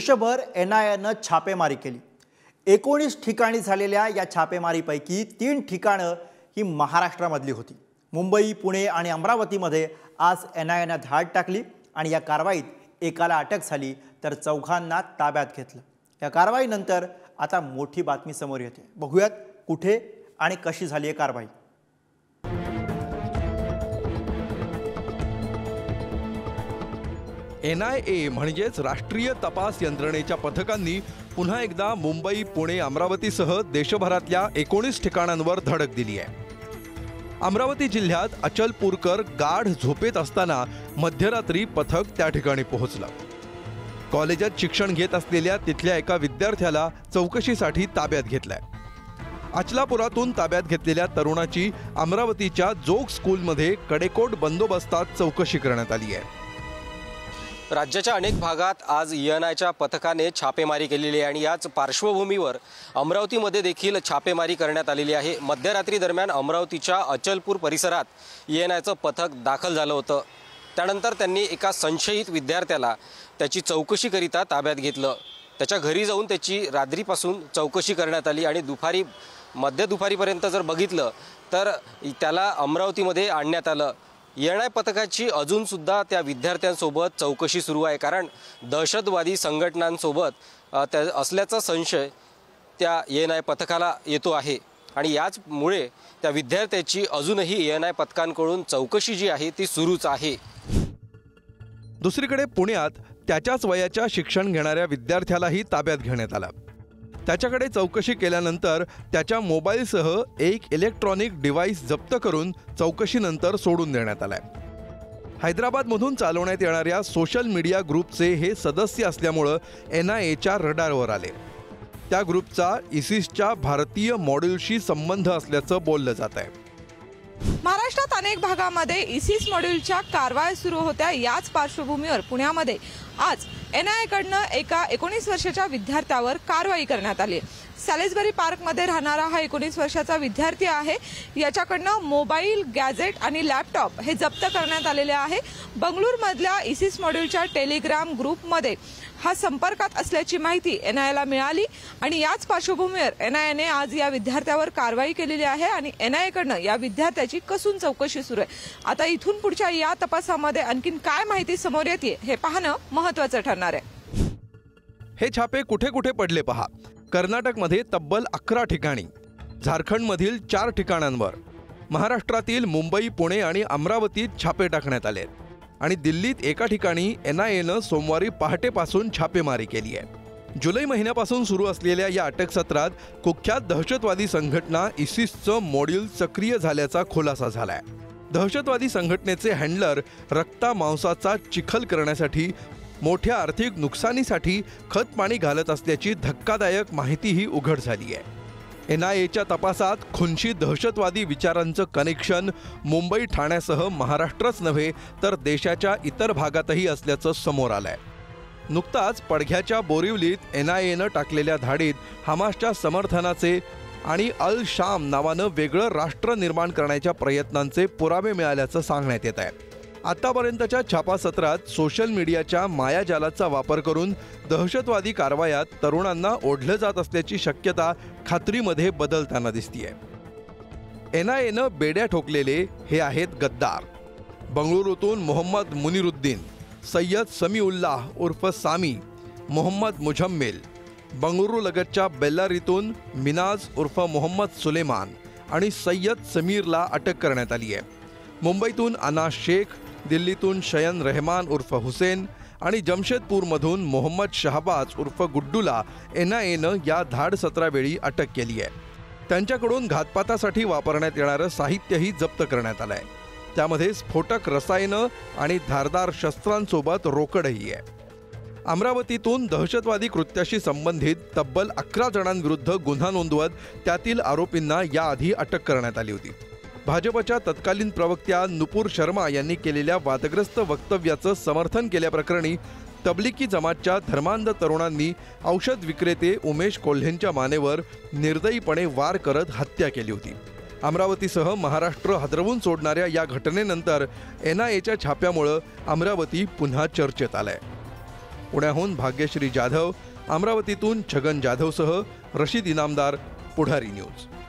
देशभर NIAनं छापेमारी केली। 19 ठिकाणी झालेल्या या छापेमारीपैकी 3 ठिकाणं ही महाराष्ट्रामधली होती। मुंबई, पुणे आणि अमरावतीमध्ये आज NIAनं धाड टाकली आणि या कारवाईत एकाला अटक झाली तर 4घांना ताब्यात घेतलं। या कारवाईनंतर आता मोठी बातमी समोर येते। बघूयात कुठे आणि कशी झाली आहे कारवाई। NIA म्हणजेच राष्ट्रीय तपास यंत्रणेच्या पथकांनी पुन्हा एकदा मुंबई, पुणे, अमरावतीसह देशभरातल्या 19 ठिकाणांवर धडक दिली आहे। अमरावती जिल्ह्यात अचलपूरकर गाढ झोपेत असताना मध्यरात्री पथक त्या ठिकाणी पोहोचलं। कॉलेजात शिक्षण घेत असलेल्या तिथल्या एका विद्यार्थ्याला चौकशीसाठी ताब्यात घेतलंय। अचलापुरातून ताब्यात घेतलेल्या तरुणाची अमरावतीच्या जोग स्कूलमध्ये कडेकोट बंदोबस्तात चौकशी करण्यात आली आहे। राज्याच्या अनेक भागात आज NIAच्या पथकाने छापेमारी केलेली आहे आणि याच पार्श्वभूमीवर अमरावतीमध्ये देखील छापेमारी करण्यात आलेली आहे। मध्यरात्री दरम्यान अमरावतीच्या अचलपूर परिसरात NIAचं पथक दाखल झालं होतं। त्यानंतर त्यांनी एका संशयित विद्यार्थ्याला त्याची चौकशीकरिता ताब्यात घेतलं। त्याच्या घरी जाऊन त्याची रात्रीपासून चौकशी करण्यात आली आणि मध्य दुपारीपर्यंत जर बघितलं तर त्याला अमरावतीमध्ये आणण्यात आलं। NIA पथकाची अजून सुद्धा त्या विद्यार्थ्यांसोबत चौकशी सुरू आहे, कारण दहशतवादी संघटनांसोबत असल्याचा संशय त्या NIA पथकाला येतो आहे आणि याचमुळे त्या विद्यार्थ्याची अजूनही NIA पथकांकडून चौकशी जी आहे ती सुरूच आहे। दुसरीकडे पुण्यात त्याच्याच वयाच्या शिक्षण घेणाऱ्या विद्यार्थ्यालाही ताब्यात घेण्यात आलं। त्याच्याकडे चौकशी केल्यानंतर त्याच्या मोबाईलसह एक इलेक्ट्रॉनिक डिव्हाइस जप्त करून चौकशीनंतर सोडून देण्यात आलाय। हैदराबादमधून चालवण्यात येणाऱ्या सोशल मीडिया ग्रुपचे हे सदस्य असल्यामुळे NIAच्या रडारवर आले। त्या ग्रुपचा ISISच्या भारतीय मॉड्यूलशी संबंध असल्याचं बोललं जात आहे। महाराष्ट्रात अनेक भागामध्ये ISIS मॉड्यूलच्या कारवाया सुरू होत्या। याच पार्श्वभूमीवर पुण्यामध्ये आज NIAकडनं एका 19 वर्षाच्या विद्यार्थ्यावर कारवाई करण्यात आली। सॅलिसबरी पार्कमध्ये राहणारा हा 19 वर्षाचा विद्यार्थी आहे। याच्याकडनं मोबाईल, गॅजेट आणि लॅपटॉप हे जप्त करण्यात आलेले आहे। बंगळूरमधल्या ISIS मॉड्यूलच्या टेलिग्राम ग्रुपमध्ये हा संपर्कात असल्याची माहिती NIAला मिळाली आणि याच पार्श्वभूमीवर NIAने आज या विद्यार्थ्यावर कारवाई केलेली आहे आणि NIAकडनं या विद्यार्थ्याची कसून चौकशी सुरू आहे। आता इथून पुढच्या या तपासामध्ये आणखीन काय माहिती समोर येते हे पाहणं महत्त्वाचं ठरणार आहे। हे छापे कुठे कुठे पडले पहा। कर्नाटकमध्ये तब्बल 11 ठिकाणी, झारखंडमधील 4 ठिकाणांवर, महाराष्ट्रातील मुंबई, पुणे आणि अमरावतीत छापे टाकण्यात आले आणि दिल्लीत एका ठिकाणी NIAनं सोमवारी पहाटेपासून छापेमारी केली आहे। जुलै महिन्यापासून सुरू असलेल्या या अटक सत्रात कुख्यात दहशतवादी संघटना ISISचं मॉड्यूल सक्रिय झाल्याचा खुलासा झालाय। दहशतवादी संघटनेचे हँडलर रक्ता मांसाचा चिखल करण्यासाठी मोठ्या आर्थिक नुकसानीसाठी खतपाणी घालत असल्याची धक्कादायक माहितीही उघड झाली आहे। NIAच्या तपासात खुनशी दहशतवादी विचारांचं कनेक्शन मुंबई, ठाण्यासह महाराष्ट्रच नव्हे तर देशाच्या इतर भागातही असल्याचं समोर आलंय। नुकताच पडघ्याच्या बोरिवलीत NIAनं टाकलेल्या धाडीत हमासच्या समर्थनाचे आणि अल शाम नावानं वेगळं राष्ट्र निर्माण करण्याच्या प्रयत्नांचे पुरावे मिळाल्याचं सांगण्यात येत आहे। आतापर्यंतच्या छापासत्रात सोशल मीडियाच्या मायाजालाचा वापर करून दहशतवादी कारवायात तरुणांना ओढलं जात असल्याची शक्यता खात्रीमध्ये बदलताना दिसतीये। NIAनं बेड्या ठोकलेले हे आहेत गद्दार। बंगळुरूतून मोहम्मद मुनिरुद्दीन, सय्यद समीउल्लाह उर्फ सामी, मोहम्मद मुझम्मिल, बंगळुरूलगतच्या बेल्लारीतून मिनाज उर्फ मोहम्मद सुलेमान आणि सय्यद समीरला अटक करण्यात आली आहे। मुंबईतून अनास शेख, दिल्लीतून शयन रहमान उर्फ हुसेन आणि जमशेदपूरमधून मोहम्मद शहबाज उर्फ गुड्डूला NIAनं या धाड सत्रावेळी अटक केली आहे। त्यांच्याकडून घातपातासाठी वापरण्यात येणारं साहित्यही जप्त करण्यात आलंय। त्यामध्ये स्फोटक रसायनं आणि धारदार शस्त्रांसोबत रोकडही आहे। अमरावतीतून दहशतवादी कृत्याशी संबंधित तब्बल 11 जणांविरुद्ध गुन्हा नोंदवत त्यातील आरोपींना याआधी अटक करण्यात आली होती। भाजपच्या तत्कालीन प्रवक्त्या नुपूर शर्मा यांनी केलेल्या वादग्रस्त वक्तव्याचं समर्थन केल्याप्रकरणी तबलिकी जमातच्या धर्मांध तरुणांनी औषध विक्रेते उमेश कोल्हेंच्या मानेवर निर्दयीपणे वार करत हत्या केली होती। अमरावतीसह महाराष्ट्र हादरवून सोडणाऱ्या या घटनेनंतर NIAच्या छाप्यामुळे अमरावती पुन्हा चर्चेत आलंय। पुण्याहून भाग्यश्री जाधव, अमरावतीतून छगन जाधवसह रशीद इनामदार, पुढारी न्यूज.